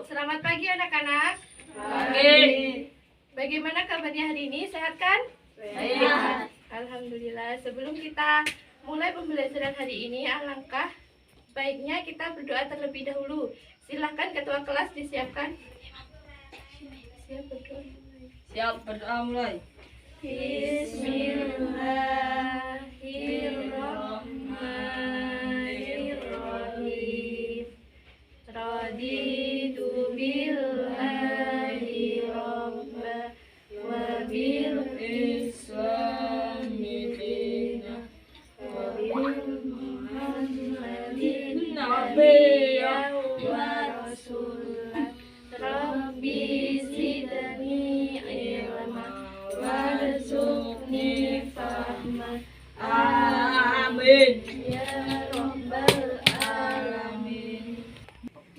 Selamat pagi anak-anak. Bagaimana kabarnya hari ini? Sehat kan? Sehat. Alhamdulillah. Sebelum kita mulai pembelajaran hari ini, alangkah baiknya kita berdoa terlebih dahulu. Silahkan ketua kelas disiapkan. Siap berdoa. Siap berdoa mulai. Bismillahirrahmanirrahim. Raditu billahi rabba wa bil Islami dina wa bil Muhammadin nabiyya wa rasulah. Rabbi zidni ilma warzuqni fahma. Amin. Ya Rabbal Alamin.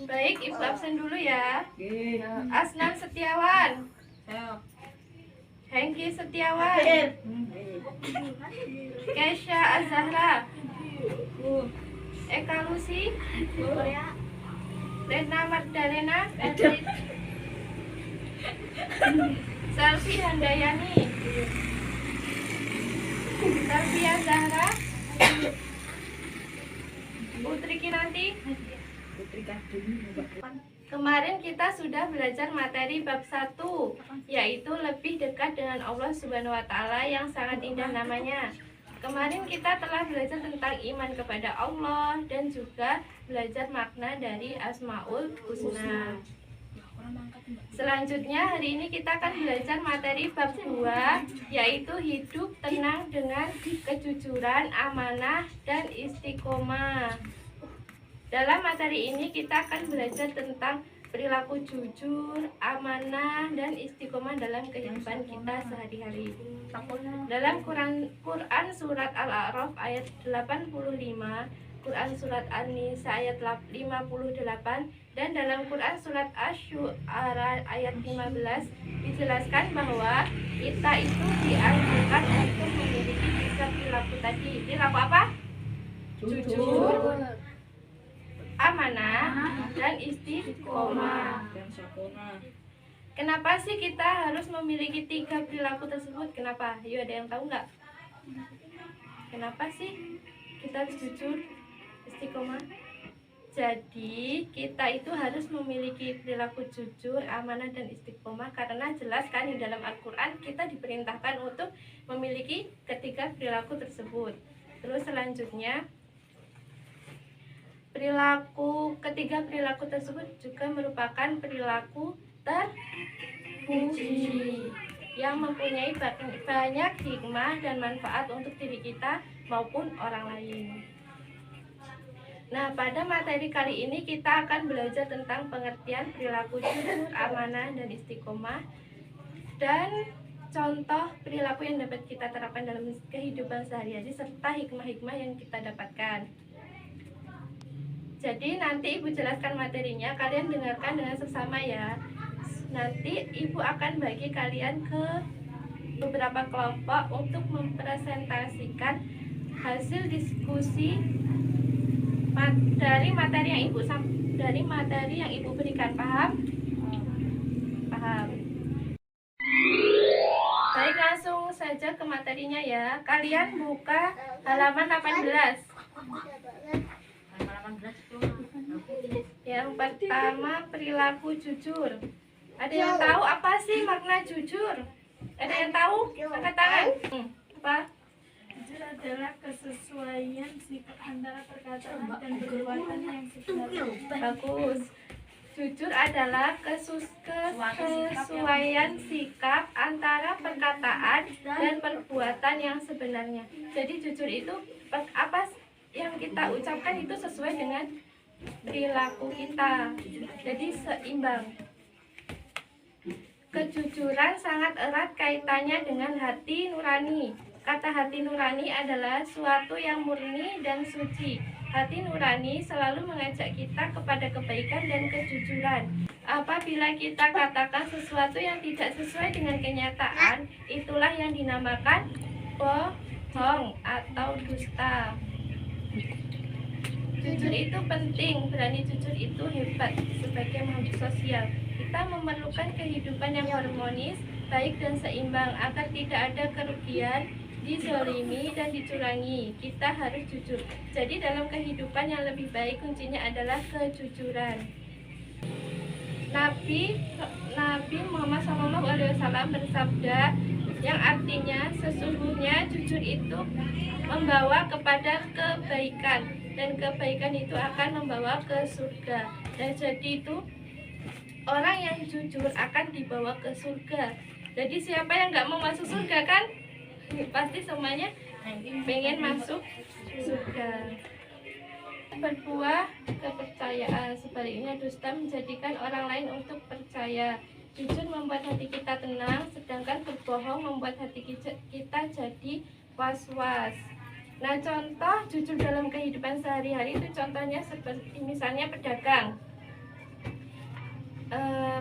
Baik, Ibu absen dulu ya. Oke. Asnan Setiawan, Siap. Hengki Setiawan, Kesha Azahra, Eka Lucy, Rena Magdalena, Selvi Handayani, Selvia Zahra, Putri Kinanti. Putri Kadung. Kemarin kita sudah belajar materi bab 1, yaitu lebih dekat dengan Allah Subhanahu wa taala yang sangat indah namanya. Kemarin kita telah belajar tentang iman kepada Allah dan juga belajar makna dari Asmaul Husna. Selanjutnya hari ini kita akan belajar materi bab 2, yaitu hidup tenang dengan kejujuran, amanah, dan istiqomah. Dalam materi ini kita akan belajar tentang perilaku jujur, amanah, dan istiqomah dalam kehidupan kita sehari-hari. Dalam Quran surat Al-A'raf ayat 85, Quran surat An-Nisa ayat 58, dan dalam Quran surat Asy-Syu'ara ayat 15 dijelaskan bahwa kita itu dianjurkan untuk memiliki 3 perilaku tadi. Perilaku apa? Jujur, amanah, dan istiqomah. Dan sakona. Kenapa sih kita harus memiliki 3 perilaku tersebut? Kenapa? Yuk, ada yang tahu nggak? Kenapa sih kita harus jujur, istiqomah? Jadi kita itu harus memiliki perilaku jujur, amanah, dan istiqomah karena jelas kan di dalam Al-Quran kita diperintahkan untuk memiliki ketiga perilaku tersebut. Terus selanjutnya, ketiga perilaku tersebut juga merupakan perilaku terpuji yang mempunyai banyak hikmah dan manfaat untuk diri kita maupun orang lain. Nah, pada materi kali ini kita akan belajar tentang pengertian perilaku jujur, amanah, dan istiqomah, dan contoh perilaku yang dapat kita terapkan dalam kehidupan sehari-hari serta hikmah-hikmah yang kita dapatkan. Jadi nanti Ibu jelaskan materinya, kalian dengarkan dengan seksama ya. Nanti Ibu akan bagi kalian ke beberapa kelompok untuk mempresentasikan hasil diskusi dari materi yang Ibu berikan. Paham? Paham. Baik, langsung saja ke materinya ya. Kalian buka halaman 18. Yang pertama, perilaku jujur. Ada yang tahu apa sih makna jujur? Ada yang tahu? Angkat tangan. Apa? Jujur adalah kesesuaian sikap antara perkataan dan perbuatan yang sebenarnya. Bagus. Jujur adalah kesesuaian sikap antara perkataan dan perbuatan yang sebenarnya. Jadi jujur itu apa yang kita ucapkan itu sesuai dengan perilaku kita. Jadi seimbang. Kejujuran sangat erat kaitannya dengan hati nurani. Kata hati nurani adalah suatu yang murni dan suci. Hati nurani selalu mengajak kita kepada kebaikan dan kejujuran. Apabila kita katakan sesuatu yang tidak sesuai dengan kenyataan, itulah yang dinamakan bohong atau dusta. Jujur itu penting, berani jujur itu hebat sebagai makhluk sosial. Kita memerlukan kehidupan yang harmonis, baik dan seimbang agar tidak ada kerugian, dizolimi dan dicurangi. Kita harus jujur. Jadi dalam kehidupan yang lebih baik kuncinya adalah kejujuran. Nabi Muhammad SAW bersabda yang artinya sesungguhnya jujur itu membawa kepada kebaikan dan kebaikan itu akan membawa ke surga. Dan jadi itu orang yang jujur akan dibawa ke surga. Jadi siapa yang nggak mau masuk surga kan? Pasti semuanya pengen masuk surga. Berbuah kepercayaan, sebaliknya dusta menjadikan orang lain untuk percaya. Jujur membuat hati kita tenang, sedangkan berbohong membuat hati kita jadi was-was. Nah, contoh jujur dalam kehidupan sehari-hari itu contohnya seperti misalnya pedagang.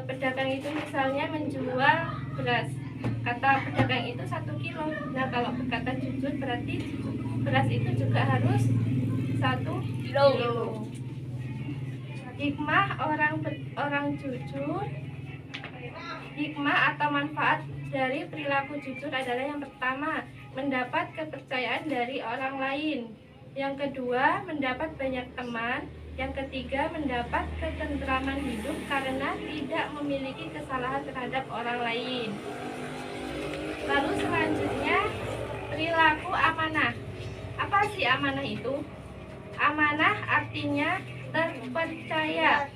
Pedagang itu misalnya menjual beras. Kata pedagang itu 1 kilo. Nah, kalau berkata jujur berarti beras itu juga harus 1 kilo. Hikmah orang jujur. Hikmah atau manfaat dari perilaku jujur adalah yang pertama, mendapat kepercayaan dari orang lain. Yang kedua, mendapat banyak teman. Yang ketiga, mendapat ketentraman hidup karena tidak memiliki kesalahan terhadap orang lain. Lalu selanjutnya, perilaku amanah. Apa sih amanah itu? Amanah artinya terpercaya.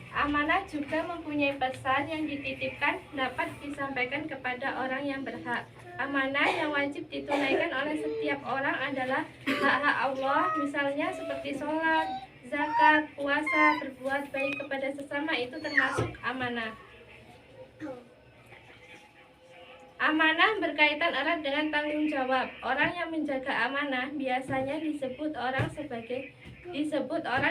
Amanah juga mempunyai pesan yang dititipkan dapat disampaikan kepada orang yang berhak. Amanah yang wajib ditunaikan oleh setiap orang adalah hak-hak Allah, misalnya seperti sholat, zakat, puasa, berbuat baik kepada sesama itu termasuk amanah. Amanah berkaitan erat dengan tanggung jawab. Orang yang menjaga amanah biasanya disebut orang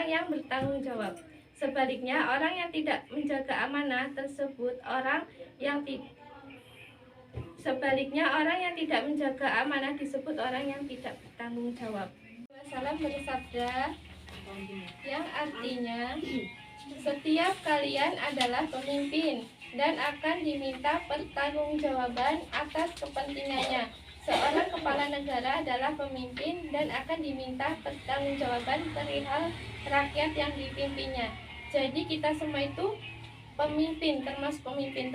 yang bertanggung jawab. Sebaliknya, orang yang tidak menjaga amanah tersebut orang yang tidak menjaga amanah disebut orang yang tidak bertanggung jawab. Rasulullah bersabda yang artinya setiap kalian adalah pemimpin dan akan diminta pertanggungjawaban atas kepentingannya. Seorang kepala negara adalah pemimpin dan akan diminta pertanggungjawaban perihal rakyat yang dipimpinnya. Jadi kita semua itu pemimpin, termasuk pemimpin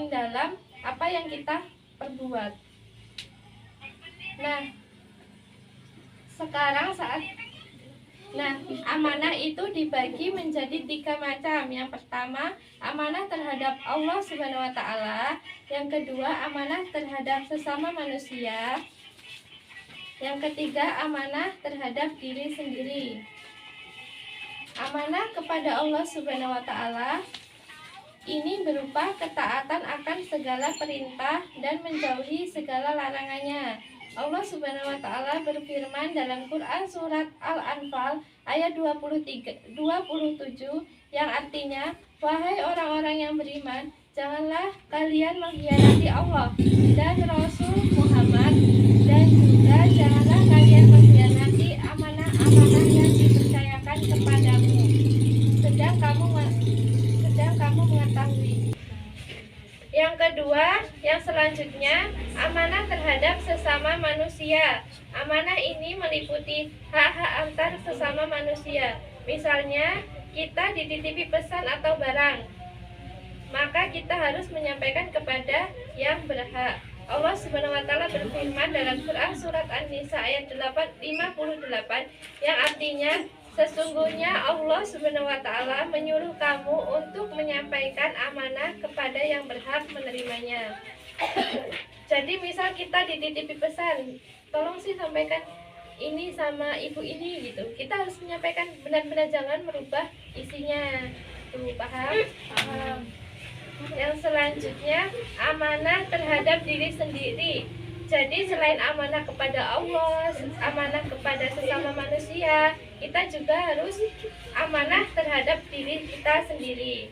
dalam apa yang kita perbuat. Nah, amanah itu dibagi menjadi 3 macam. Yang pertama, amanah terhadap Allah Subhanahu wa taala. Yang kedua, amanah terhadap sesama manusia. Yang ketiga, amanah terhadap diri sendiri. Amanah kepada Allah Subhanahu wa taala ini berupa ketaatan akan segala perintah dan menjauhi segala larangannya. Allah Subhanahu wa taala berfirman dalam Quran surat Al-Anfal ayat 27 yang artinya, wahai orang-orang yang beriman, janganlah kalian mengkhianati Allah dan Rasul Muhammad, dan juga janganlah kalian mengkhianati amanah-amanah yang dipercayakan kepadamu sedang kamu mengetahui. Yang kedua, yang selanjutnya, amanah terhadap sesama manusia. Amanah ini meliputi hak-hak antar sesama manusia. Misalnya, kita dititipi pesan atau barang, maka kita harus menyampaikan kepada yang berhak. Allah Subhanahu wa taala berfirman dalam Quran surat An-Nisa ayat 58 yang artinya, sesungguhnya Allah Subhanahu wa taala menyuruh kamu untuk menyampaikan amanah kepada yang berhak menerimanya. Jadi misal kita dititipi pesan, tolong sih sampaikan ini sama ibu ini gitu. Kita harus menyampaikan, benar-benar jangan merubah isinya. Tuh, paham? Paham. Yang selanjutnya, amanah terhadap diri sendiri. Jadi selain amanah kepada Allah, amanah kepada sesama manusia, kita juga harus amanah terhadap diri kita sendiri.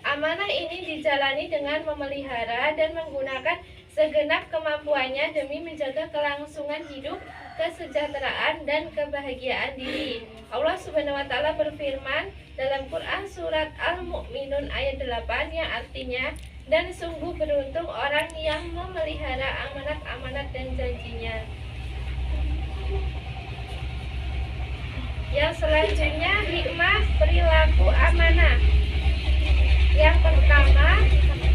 Amanah ini dijalani dengan memelihara dan menggunakan segenap kemampuannya demi menjaga kelangsungan hidup, kesejahteraan, dan kebahagiaan diri. Allah Subhanahu wa Ta'ala berfirman dalam Quran surat Al-Mu'minun ayat 8 yang artinya, dan sungguh beruntung orang yang memelihara amanat-amanat dan janjinya. Yang selanjutnya, hikmah perilaku amanah. Yang pertama,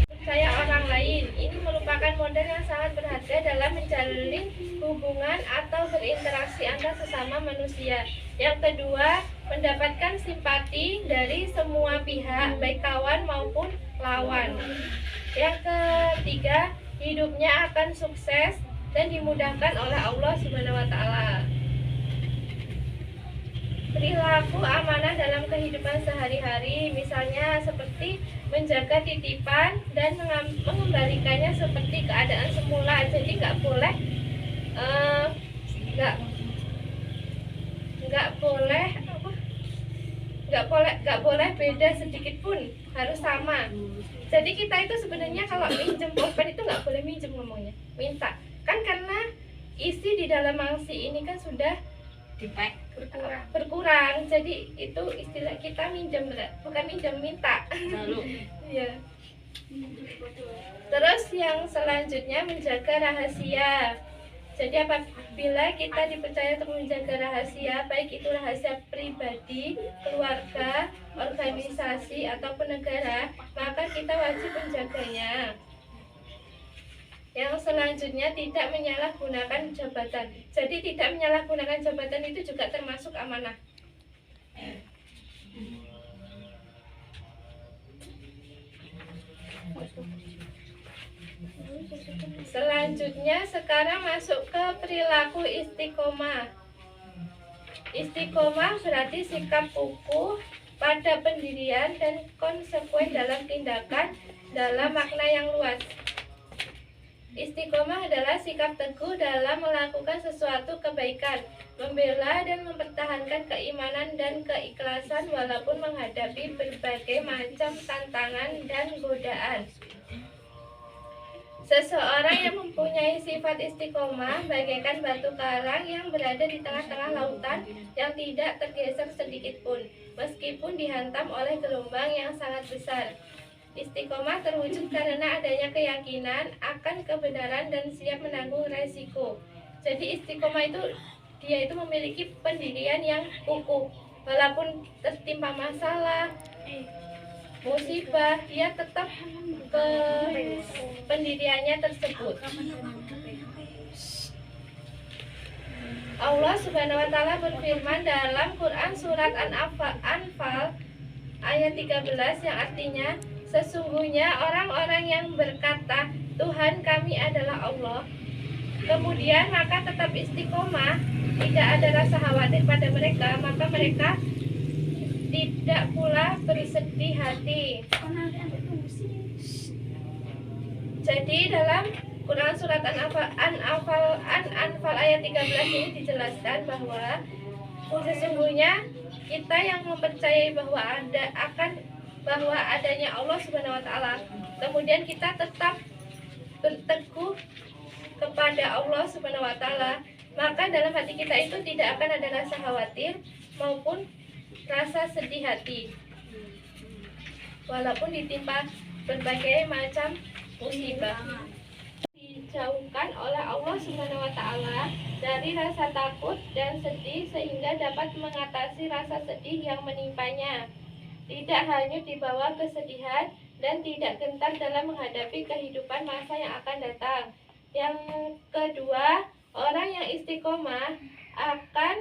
percaya orang lain. Ini merupakan modal yang sangat berharga dalam menjalin hubungan atau berinteraksi antar sesama manusia. Yang kedua, mendapatkan simpati dari semua pihak, baik kawan maupun lawan. Yang ketiga, hidupnya akan sukses dan dimudahkan oleh Allah Subhanahu wa Ta'ala. Perilaku amanah dalam kehidupan sehari-hari, misalnya seperti menjaga titipan dan mengembalikannya seperti keadaan semula. Jadi nggak boleh nggak boleh beda sedikit pun, harus sama. Jadi kita itu sebenarnya kalau minjem pulpen itu nggak boleh minjem, ngomongnya minta kan, karena isi di dalam mangsi ini kan sudah berkurang. Jadi itu istilah kita minjem, bukan minjem, minta. Ya. Terus yang selanjutnya, menjaga rahasia. Jadi apabila kita dipercaya untuk menjaga rahasia, baik itu rahasia pribadi, keluarga, organisasi, ataupun negara, maka kita wajib menjaganya. Yang selanjutnya, tidak menyalahgunakan jabatan. Jadi tidak menyalahgunakan jabatan itu juga termasuk amanah. Selanjutnya, sekarang masuk ke perilaku istiqomah. Istiqomah berarti sikap kukuh pada pendirian dan konsekuen dalam tindakan dalam makna yang luas. Istiqomah adalah sikap teguh dalam melakukan sesuatu kebaikan, membela dan mempertahankan keimanan dan keikhlasan walaupun menghadapi berbagai macam tantangan dan godaan. Seseorang yang mempunyai sifat istiqomah bagaikan batu karang yang berada di tengah-tengah lautan yang tidak tergeser sedikit pun, meskipun dihantam oleh gelombang yang sangat besar. Istiqomah terwujud karena adanya keyakinan akan kebenaran dan siap menanggung resiko. Jadi istiqomah itu dia itu memiliki pendirian yang kukuh, walaupun tertimpa masalah, musibah, dia tetap ke pendiriannya tersebut. Allah Subhanahu wa Ta'ala berfirman dalam Quran surat An-Anfal ayat 13 yang artinya, sesungguhnya orang-orang yang berkata Tuhan kami adalah Allah, kemudian maka tetap istiqomah, tidak ada rasa khawatir pada mereka, maka mereka tidak pula bersedih hati. Jadi dalam Quran surat An-Anfal ayat 13 ini dijelaskan bahwa sesungguhnya kita yang mempercayai bahwa adanya Allah Subhanahu wa Ta'ala, kemudian kita tetap berteguh kepada Allah Subhanahu wa Ta'ala, maka dalam hati kita itu tidak akan ada rasa khawatir maupun rasa sedih hati, walaupun ditimpa berbagai macam musibah. Dijauhkan oleh Allah Subhanahu wa Ta'ala dari rasa takut dan sedih sehingga dapat mengatasi rasa sedih yang menimpanya. Tidak hanyut di bawah kesedihan dan tidak gentar dalam menghadapi kehidupan masa yang akan datang. Yang kedua, orang yang istiqomah akan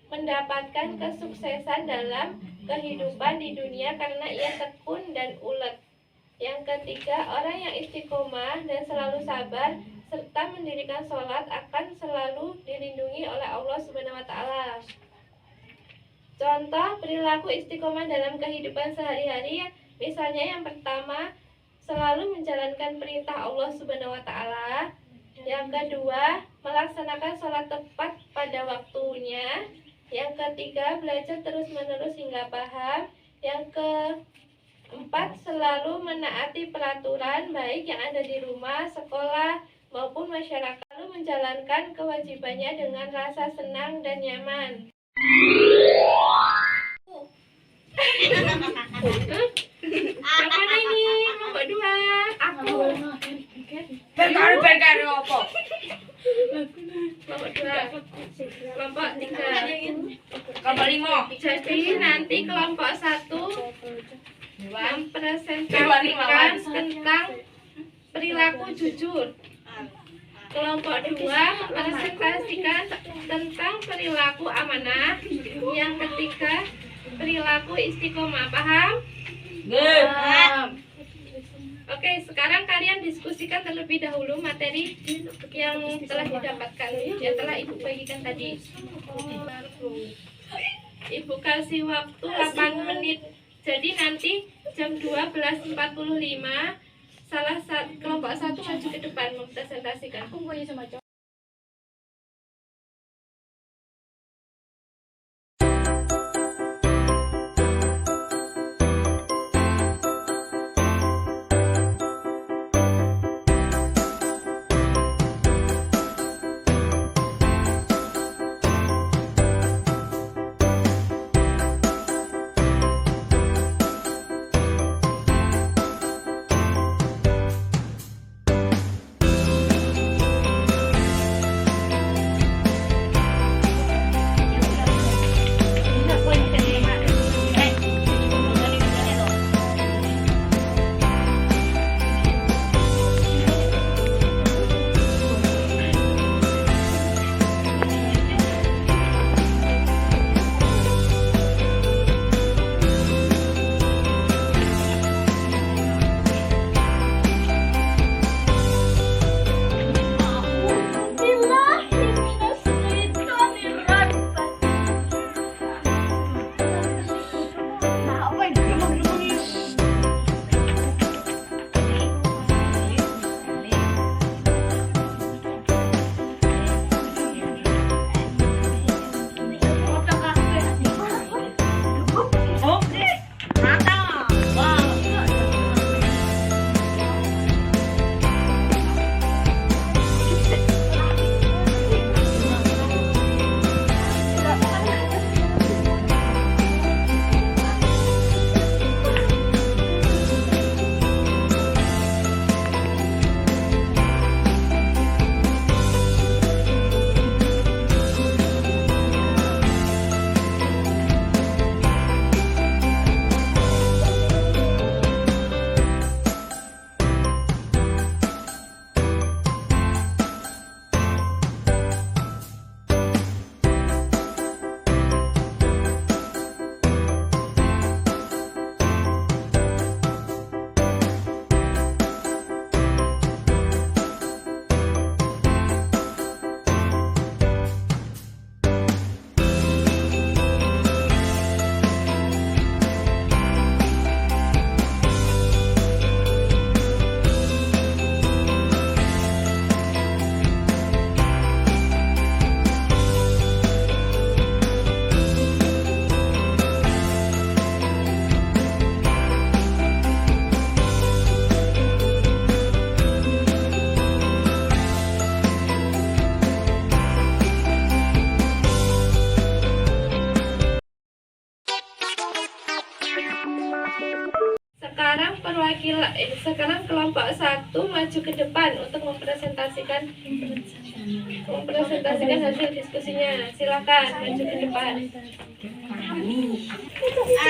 mendapatkan kesuksesan dalam kehidupan di dunia karena ia tekun dan ulet. Yang ketiga, orang yang istiqomah dan selalu sabar serta mendirikan sholat akan selalu dilindungi oleh Allah Subhanahu wa Ta'ala. Contoh perilaku istiqomah dalam kehidupan sehari-hari, misalnya yang pertama, selalu menjalankan perintah Allah Subhanahu wa Ta'ala. Yang kedua, melaksanakan sholat tepat pada waktunya. Yang ketiga, belajar terus-menerus hingga paham. Yang keempat, selalu menaati peraturan baik yang ada di rumah, sekolah, maupun masyarakat, lalu menjalankan kewajibannya dengan rasa senang dan nyaman. Yang mana ini? Kelompok 2. Aku. Berkari apa? Kelompok 2. Kelompok 3. Kelompok 5. Jadi nanti kelompok 1 mempresentasikan tentang perilaku jujur. Kelompok 2 mempresentasikan tentang perilaku amanah. Yang ketiga, perilaku istiqomah. Paham? Oke, sekarang kalian diskusikan terlebih dahulu materi yang telah didapatkan, yang telah Ibu bagikan tadi. Ibu kasih waktu 8 menit. Jadi nanti jam 12.45 salah satu kelompok 1 maju ke depan mempresentasikan. Sekarang kelompok 1 maju ke depan untuk mempresentasikan hasil diskusinya. Silakan maju ke depan.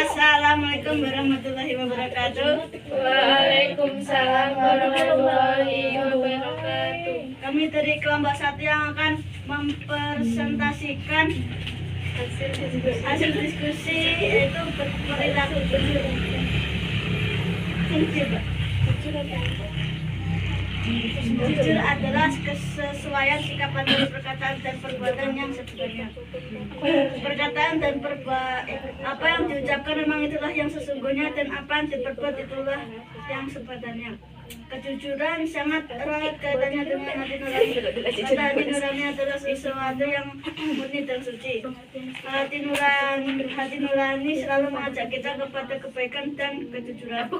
Assalamualaikum warahmatullahi wabarakatuh. Waalaikumsalam warahmatullahi wabarakatuh. Kami dari kelompok 1 yang akan mempresentasikan hasil diskusi yaitu perilaku jujur. Jujur adalah kesesuaian sikap antara perkataan dan perbuatan yang sebenarnya. Perkataan dan apa yang diucapkan memang itulah yang sesungguhnya, dan apa yang diperbuat itulah yang sebenarnya. Kejujuran sangat erat kaitannya dengan hati nurani. Kata hati nurani adalah sesuatu yang murni dan suci. Hati nurani selalu mengajak kita kepada kebaikan dan kejujuran.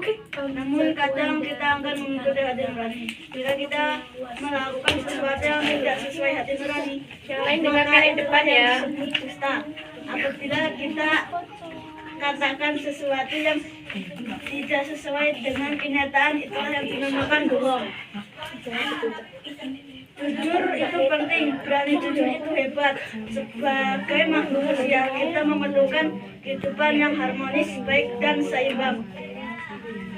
Namun kadang kita akan mengikuti hati nurani. Bila kita melakukan sesuatu yang tidak sesuai hati nurani, Yang lain dengarkan di depan ya. dusta. Apabila kita katakan sesuatu yang tidak sesuai dengan kenyataan, itulah yang dinamakan bohong. Jujur itu penting, berani jujur itu hebat. Sebagai makhluk usia, kita memerlukan kehidupan yang harmonis, baik dan seimbang.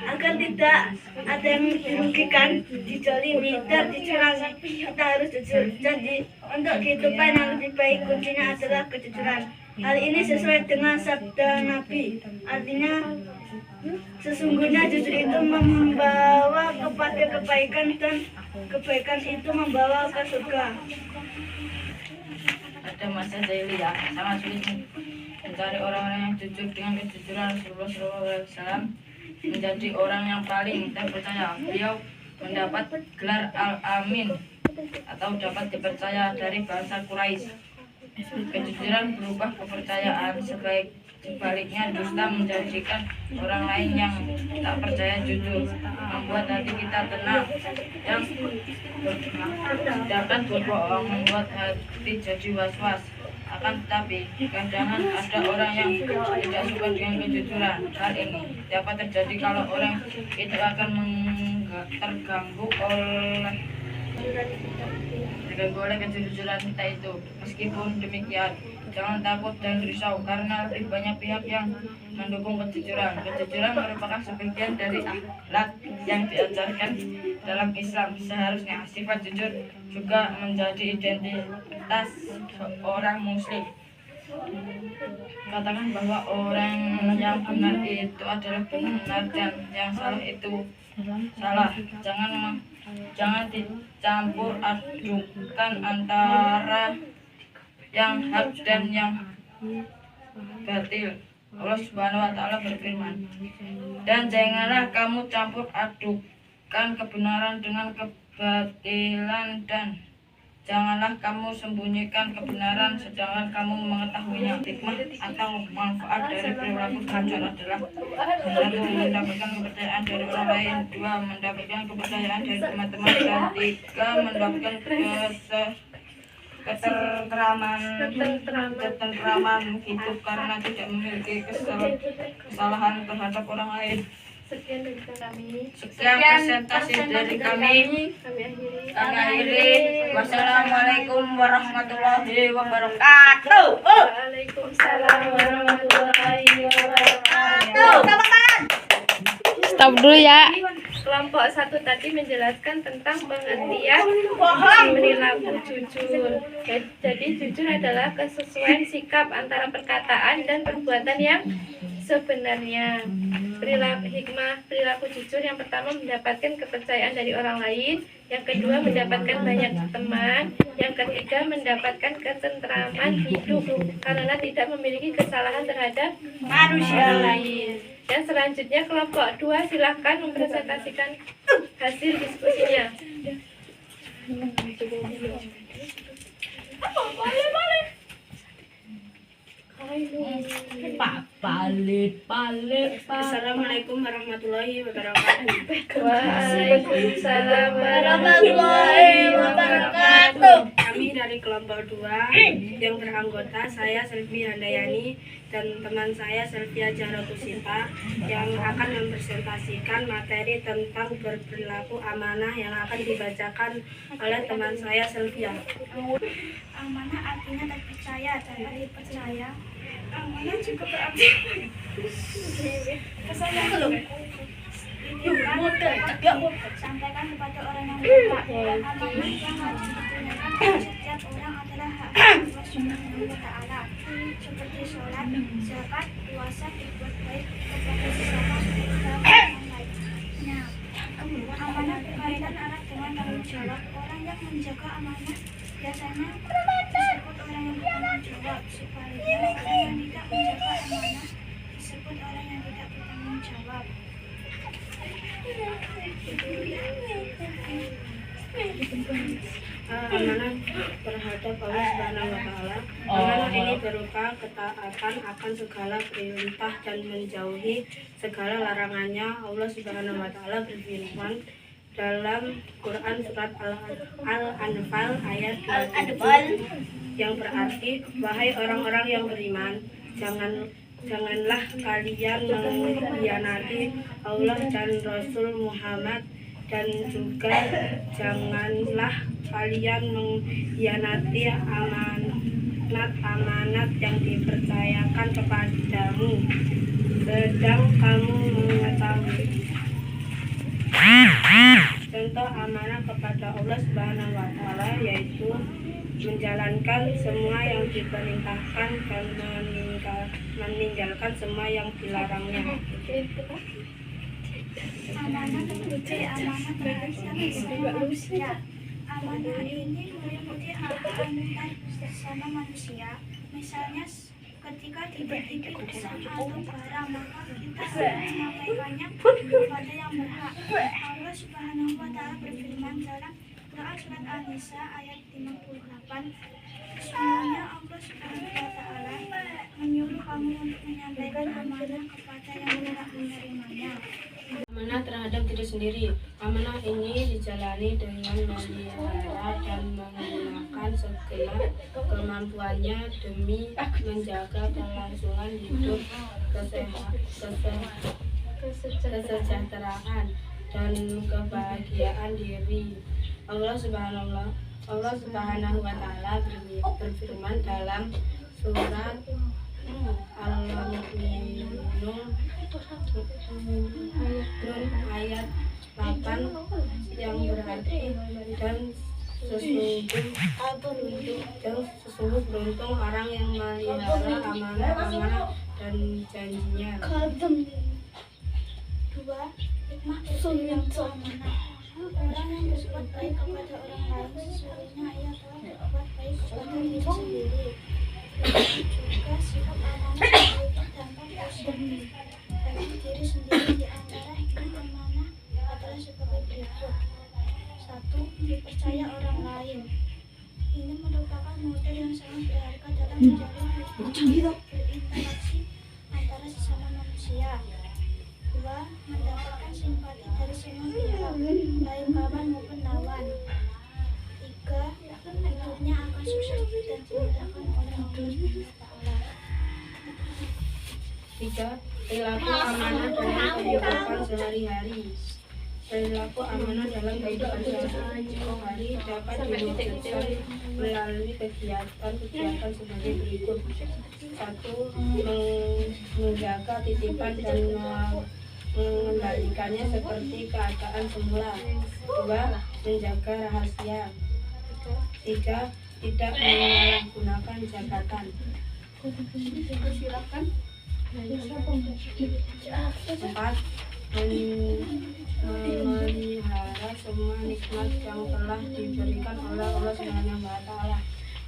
Agar tidak ada yang dirugikan, dijolimi, dan dicurangi, kita harus jujur. Jadi, untuk kehidupan yang lebih baik, kuncinya adalah kejujuran. Hal ini sesuai dengan sabda Nabi. Artinya, sesungguhnya jujur itu membawa kepada kebaikan dan kebaikan itu membawa ke surga. Pada masa jahiliyah sangat sulit mencari orang-orang yang jujur. Dengan kejujuran Rasulullah SAW menjadi orang yang paling terpercaya. Beliau mendapat gelar Al-Amin atau dapat dipercaya dari bangsa Quraisy. Kejujuran berubah kepercayaan, sebaliknya dusta menjadikan orang lain yang tak percaya jujur, membuat hati kita tenang, yang sedangkan berbohong membuat hati jadi was-was. Akan tetapi, kadang ada orang yang tidak suka dengan kejujuran. Hal ini dapat terjadi kalau orang itu akan terganggu oleh kejujuran kita itu. Meskipun demikian, jangan takut dan risau karena lebih banyak pihak yang mendukung kejujuran. Kejujuran merupakan sebagian dari akhlak yang diajarkan dalam Islam. Seharusnya sifat jujur juga menjadi identitas seorang muslim. Katakan bahwa orang yang benar itu adalah benar dan yang salah itu salah. Jangan dicampur adukan antara yang hak dan yang batil. Allah Subhanahu wa taala berfirman, "Dan janganlah kamu campur adukan kebenaran dengan kebatilan, dan janganlah kamu sembunyikan kebenaran sedangkan kamu mengetahuinya." Hikmah atau manfaat dari perilaku jujur adalah: 1. Mendapatkan kepercayaan dari orang lain, 2. Mendapatkan kepercayaan dari teman-teman, dan 3. Mendapatkan ketentraman hidup karena tidak memiliki kesalahan terhadap orang lain. Sekian dari kami. Sekian presentasi dari kami. Kami akhiri. Wassalamualaikum warahmatullahi wabarakatuh. Waalaikumsalam warahmatullahi wabarakatuh. Stop dulu ya. Kelompok 1 tadi menjelaskan tentang pengertian perilaku jujur. Jadi jujur adalah kesesuaian sikap antara perkataan dan perbuatan yang sebenarnya. Hikmah perilaku jujur yang pertama mendapatkan kepercayaan dari orang lain, yang kedua mendapatkan banyak teman, yang ketiga mendapatkan ketentraman hidup karena tidak memiliki kesalahan terhadap manusia lain. Dan selanjutnya kelompok 2 silakan mempresentasikan hasil diskusinya. Assalamualaikum warahmatullahi wabarakatuh. Waalaikumsalam warahmatullahi wabarakatuh. Kami dari kelompok 2 yang beranggota saya Selvi Handayani dan teman saya Selvia Jaratusita yang akan mempresentasikan materi tentang berperilaku amanah yang akan dibacakan oleh teman saya Selvia. Amanah artinya terpercaya dan dipercaya. Amanah juga berarti kesayangan. Sampaikan kepada orang yang berhak. Amanah yang harus digunakan oleh setiap orang adalah hak Allah Subhanahu wa taala, seperti sholat, zakat, puasa, berbuat baik kepada sesama dan orang lain. Nah, amanah berkaitan erat dengan tanggung jawab. Orang yang menjaga amanah biasanya disebut orang yang bertanggung jawab, sebaliknya orang yang tidak menjaga amanah disebut orang yang tidak bertanggung jawab. berupa ketaatan akan segala perintah dan menjauhi segala larangannya. Allah Subhanahu wa taala berfirman dalam Quran surat Al-Anfal ayat 27 yang berarti, wahai orang-orang yang beriman, janganlah kalian mengkhianati Allah dan Rasul Muhammad, dan juga janganlah kalian mengkhianati amanat yang dipercayakan kepadamu, sedang kamu mengetahui. Contoh amanah kepada Allah Subhanahu wa taala yaitu menjalankan semua yang diperintahkan dan meninggalkan semua yang dilarangnya. Amanah meliputi amanah terhadap semua manusia. Amanah ini meliputi hak-hak antar sesama manusia. Misalnya ketika dititipi pesan atau barang, maka kita harus menyampaikannya kepada yang berhak. Allah Subhanahu wa taala berfirman dalam Quran surat An-Nisa ayat 58, sesungguhnya Allah Subhanahu wa taala menyuruh kamu untuk menyampaikan amanah kepada yang berhak menerimanya. Amanah terhadap diri sendiri. Amanah ini dijalani dengan memelihara dan menggunakan segenap kemampuannya demi menjaga kelangsungan hidup, kesejahteraan, dan kebahagiaan diri. Allah Subhanahu wa taala berfirman dalam surat Al-Mu'minun ayat 8 yang berarti, dan sesungguh beruntung orang yang melihara amanah dan janjinya. 2. Hikmah perilaku amanah. Orang yang berbuat baik kepada orang lain sesungguhnya ia telah berbuat baik kepada diri sendiri. Juga sikap amanah memiliki dampak positif bagi diri sendiri. Di antara hikmah amanah adalah sebagai berikut. 1. Dipercaya orang lain. Ini merupakan model yang sangat berharga dalam menjalin hubungan berinteraksi antara sesama manusia. 2. Mendapatkan simpati dari semua pihak, baik kawan maupun lawan. 3. Hidupnya akan sukses dan dimudahkan oleh Allah Subhanahu wa taala. 3. Perilaku amanah dalam kehidupan sehari-hari. Perilaku amanah dalam kehidupan sehari-hari dapat diwujudkan melalui kegiatan sebagai berikut. 1. Menjaga titipan dan mengembalikannya seperti keadaan semula. 2. Menjaga rahasia. 3. Tidak menyalahgunakan jabatan. 4. Memelihara semua nikmat yang telah diberikan oleh Allah Subhanahu wa taala.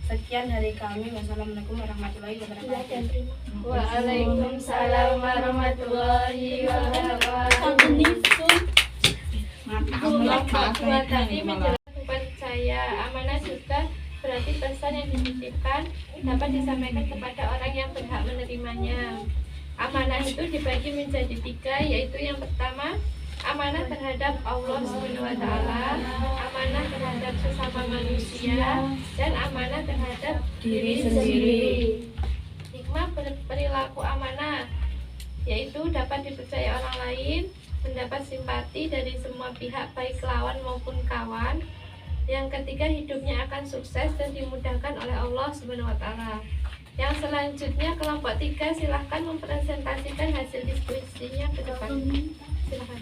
Sekian dari kami. Wassalamualaikum warahmatullahi wabarakatuh. Waalaikumsalam warahmatullahi wabarakatuh. Tadi menjelaskan percaya amanah juga berarti pesan yang dititipkan dapat disampaikan kepada orang yang berhak menerimanya. Amanah itu dibagi menjadi 3, yaitu yang pertama amanah terhadap Allah SWT, amanah terhadap sesama manusia, dan amanah terhadap diri sendiri. Hikmah perilaku amanah yaitu dapat dipercaya orang lain, mendapat simpati dari semua pihak baik lawan maupun kawan. Yang ketiga, hidupnya akan sukses dan dimudahkan oleh Allah SWT. Yang selanjutnya kelompok 3 silahkan mempresentasikan hasil diskusinya ke depan. Silahkan.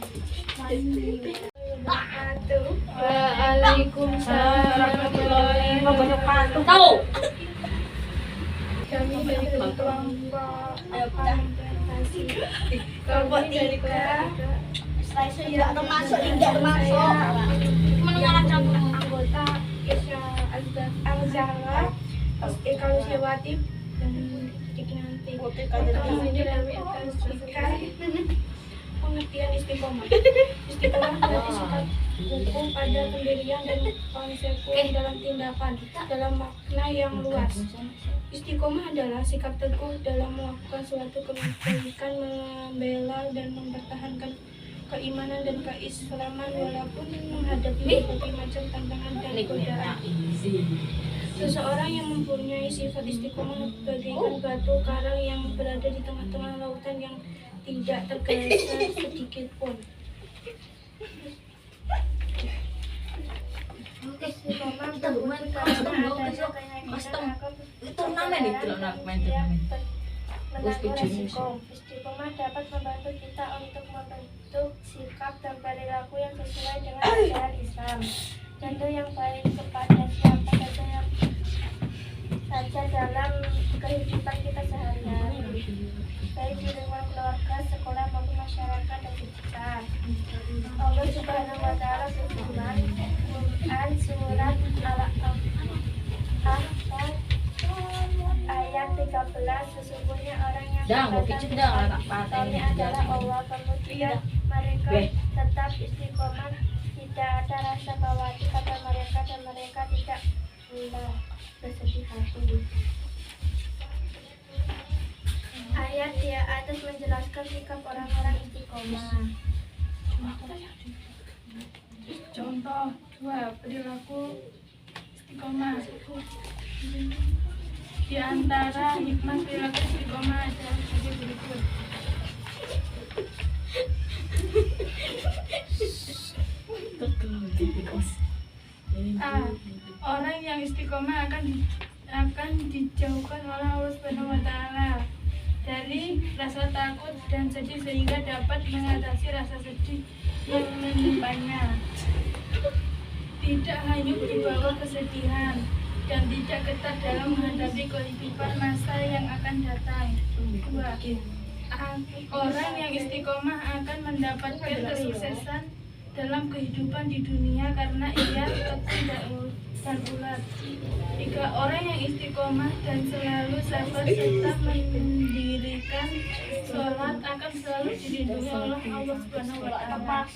Waalaikumsalam warahmatullahi wabarakatuh. Kami dari kelompok presentasi. Kelompok 3 tidak termasuk mendengarkan anggota Isya Al-Zahra, Eka Lusiawati, dan Diknanti. Kami kami akan Pengertian istiqomah. Istiqomah berarti sikap hukum pada pendirian dan konsekuen dalam tindakan dalam makna yang luas. Istiqomah adalah sikap teguh dalam melakukan suatu kebaikan, membela dan mempertahankan keimanan dan keislaman walaupun menghadapi berbagai macam tantangan dan godaan. Seseorang yang mempunyai sifat istiqomah bagaikan batu karang yang berada di tengah-tengah lautan yang tidak tergeser sedikit pun. Istiqomah berwujud karena adanya keyakinan Itu namanya nih, kalau nak main turnamen. menakur resiko. Istiqomah dapat membantu kita untuk membentuk sikap dan perilaku yang sesuai dengan ajaran Islam. Contoh yang baik kepada siapa saja dalam kehidupan kita sehari-hari, baik di lingkungan keluarga, sekolah maupun masyarakat dan sekitar. Allah Subhanahu wa Ta'ala berfirman, Quran surat Al-Ahqaf ayat 13, sesungguhnya orang yang kami adalah Allah, kemudian mereka tetap istiqomah, tidak ada rasa khawatir pada mereka dan mereka tidak pula bersedih hati. Ayat di atas menjelaskan sikap orang-orang istiqomah. Contoh 2 perilaku istiqomah. Di antara hikmah perilaku istiqomah adalah sebagai berikut. A. Orang yang istiqomah akan dijauhkan oleh Allah Subhanahu wa Ta'ala dari rasa takut dan sedih sehingga dapat mengatasi rasa sedih yang menimpanya. Tidak hanyut di bawah kesedihan dan tidak ketat dalam menghadapi kehidupan masa yang akan datang. 2. Orang yang istiqomah akan mendapatkan kesuksesan dalam kehidupan di dunia karena ia tekun dan ulat. 3. Orang yang istiqomah dan selalu sabar serta mendirikan sholat akan selalu dilindungi oleh Allah Subhanahu wa Ta'ala.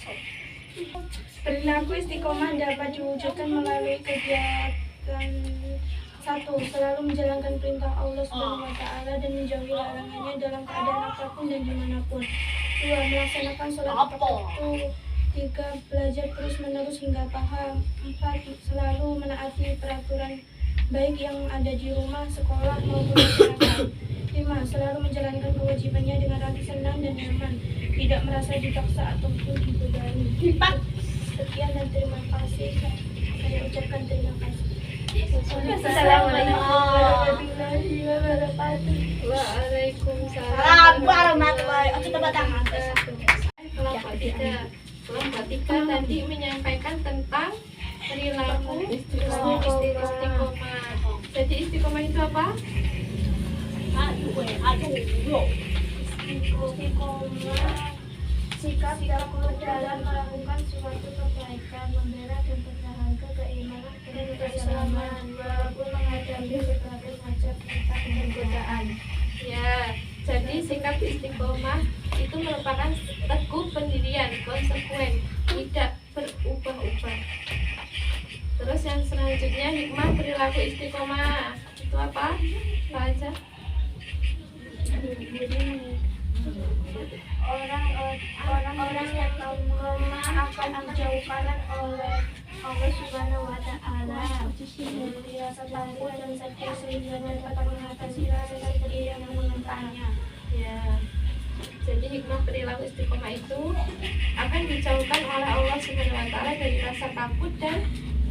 Perilaku istiqomah dapat diwujudkan melalui kegiatan 1. Selalu menjalankan perintah Allah Subhanahu wa Ta'ala dan menjauhi larangannya dalam keadaan apapun dan dimanapun. 2. Melaksanakan sholat tepat waktu. 3. Belajar terus-menerus hingga paham. 4. Selalu menaati peraturan baik yang ada di rumah, sekolah, maupun masyarakat. 5. Selalu menjalankan kewajibannya dengan hati senang dan nyaman, tidak merasa dipaksa ataupun dibebani. Sekian dan terima kasih. Saya ucapkan terima kasih. Assalamualaikum warahmatullahi wabarakatuh. Waalaikumsalam warahmatullahi wabarakatuh. Kelompok 3 tadi menyampaikan tentang perilaku istiqomah. Jadi istiqomah itu apa? Istiqomah sikap yang kuat dalam melakukan suatu kebaikan, membela dan mempertahankan keimanan dan keislaman walaupun menghadapi berbagai macam tantangan dan godaan. Ya, jadi sikap istiqomah itu merupakan teguh pendirian, konsekuen, tidak berubah-ubah. Terus yang selanjutnya hikmah perilaku istiqomah itu apa? Apa aja? Orang-orang yang istiqomah akan dijauhkan oleh Allah Subhanahu wa Ta'ala dari rasa takut dan sedih sehingga dapat mengatasi rasa sedih yang menimpannya. Ya. Jadi hikmah perilaku istiqomah itu akan dijauhkan oleh Allah Subhanahu wa Ta'ala dari rasa takut dan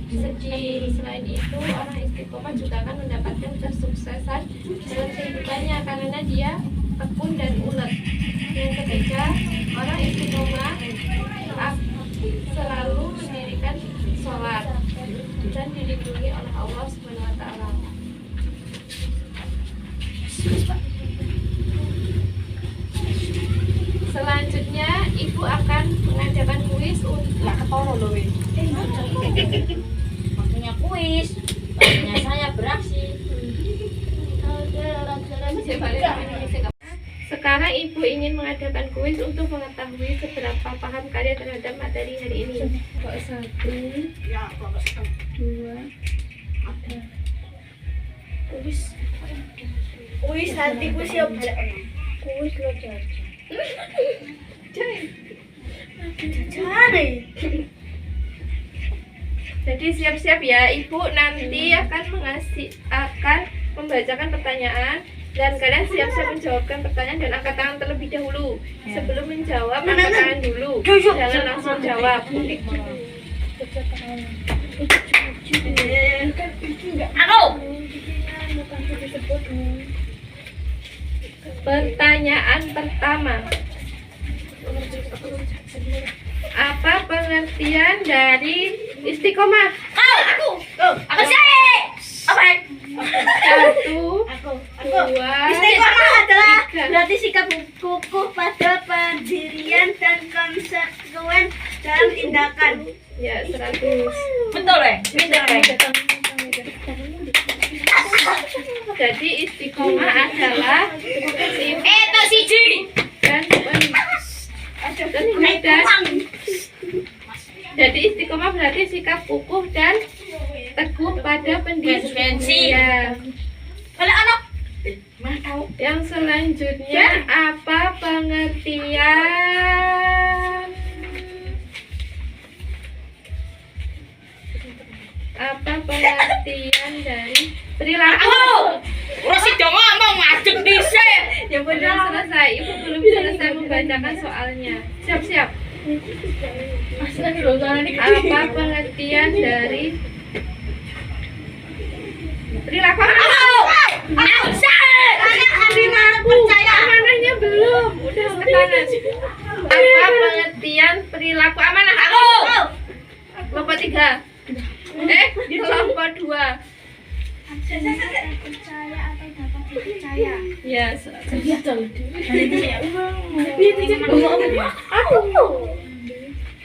sedih. Selain itu, orang istiqomah juga akan mendapatkan kesuksesan dalam kehidupannya karena dia tekun dan ulet. Yang ketiga, orang istiqomah selalu mendirikan sholat dan dilindungi oleh Allah Subhanahu wa Ta'ala. Selanjutnya, ibu akan mengadakan kuis untuk Waktunya kuis, waktunya saya beraksi. Sekarang Ibu ingin mengadakan kuis untuk mengetahui seberapa paham kalian terhadap materi hari ini. Kok 1, 2, Kuis nanti kuis ya Kuis lo jajan. cari. Jadi siap-siap ya, Ibu nanti akan membacakan pertanyaan dan kalian siap-siap menjawabkan pertanyaan dan angkat tangan terlebih dahulu. Sebelum menjawab, angkat tangan dulu. Jangan langsung jawab. Pertanyaan pertama. Apa pengertian dari istiqomah? Aku sih. Apa? 1, 2, Istiqomah adalah 3. berarti sikap kukuh pada pendirian dan konsekuen dalam tindakan. Ya, 100. Betul ya? Jadi istiqomah adalah jadi istiqomah berarti sikap kukuh dan teguh pada pendirian. Yang selanjutnya, apa pengertian dari perilaku? Ya belum selesai, Ibu belum selesai membacakan soalnya. Siap-siap. Apa pengertian dari perilaku? Amanahnya belum. Udah tangan. Apa pengertian perilaku amanah? Kelompok 3. Kelompok 2. Percaya atau dapat dipercaya. Ya,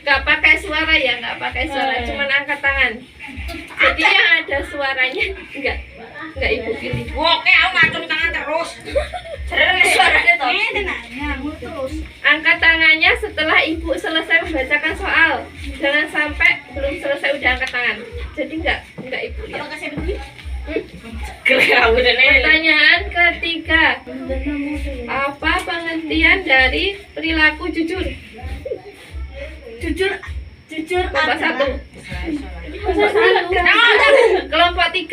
nggak pakai suara ya, nggak pakai suara, cuman angkat tangan. Jadi yang ada suaranya nggak Ibu pilih. Oke, aku ngacung tangan terus. Suaranya toh. Angkat tangannya setelah Ibu selesai membacakan soal. Jangan sampai belum selesai udah angkat tangan. Jadi nggak Ibu lihat. Pertanyaan ketiga. Apa pengertian dari perilaku jujur? Jujur Kelompok 1. Kelompok 3.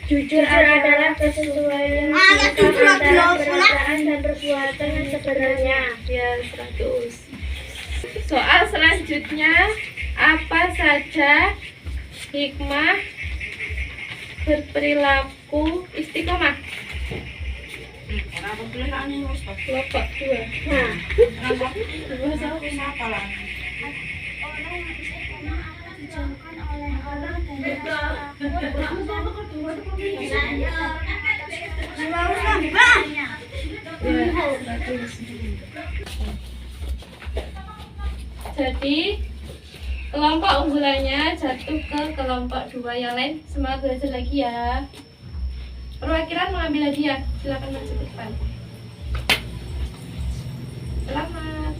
Jujur adalah kesesuaian sikap antara perkataan dan perbuatan yang sebenarnya. Ya, 100. Soal selanjutnya, apa saja hikmah berperilaku istiqomah? Kelompok 2. Orang yang istiqomah akan dijauhkan oleh Allah dari Jadi kelompok unggulannya jatuh ke kelompok 2. Yang lain semangat belajar lagi ya. Perwakilan mengambil hadiah, silakan maju ke depan. Selamat.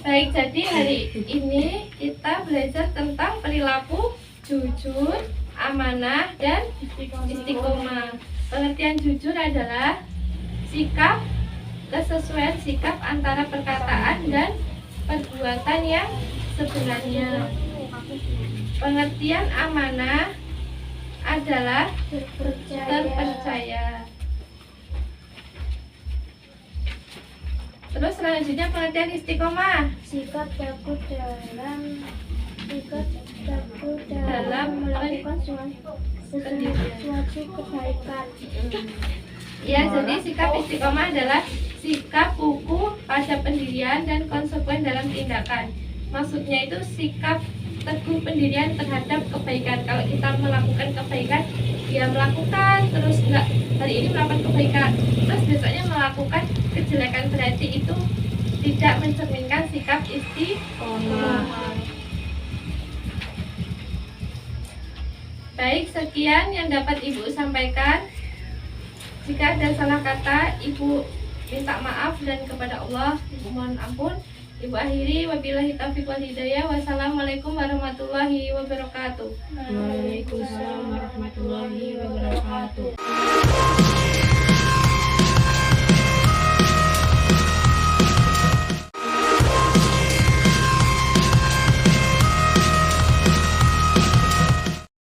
Baik, jadi hari ini kita belajar tentang perilaku jujur, amanah, dan istiqomah. Pengertian jujur adalah sikap, kesesuaian sikap antara perkataan dan perbuatan yang sebenarnya. Pengertian amanah adalah terpercaya. Terus selanjutnya pengertian istiqomah. sikap teguh dalam melakukan suatu kebaikan. Ya, jadi sikap istiqomah adalah sikap kukuh pada pendirian dan konsekuen dalam tindakan. Maksudnya itu sikap teguh pendirian terhadap kebaikan. Kalau kita melakukan kebaikan, ya melakukan terus enggak hari ini melakukan kebaikan, terus besoknya melakukan kejelekan, berarti itu tidak mencerminkan sikap istiqomah. Baik, sekian yang dapat Ibu sampaikan. Jika ada salah kata, Ibu minta maaf, dan kepada Allah Ibu mohon ampun. Ibu akhiri, wabillahi taufiq wal hidayah. Wassalamualaikum warahmatullahi wabarakatuh. Waalaikumsalam warahmatullahi wabarakatuh.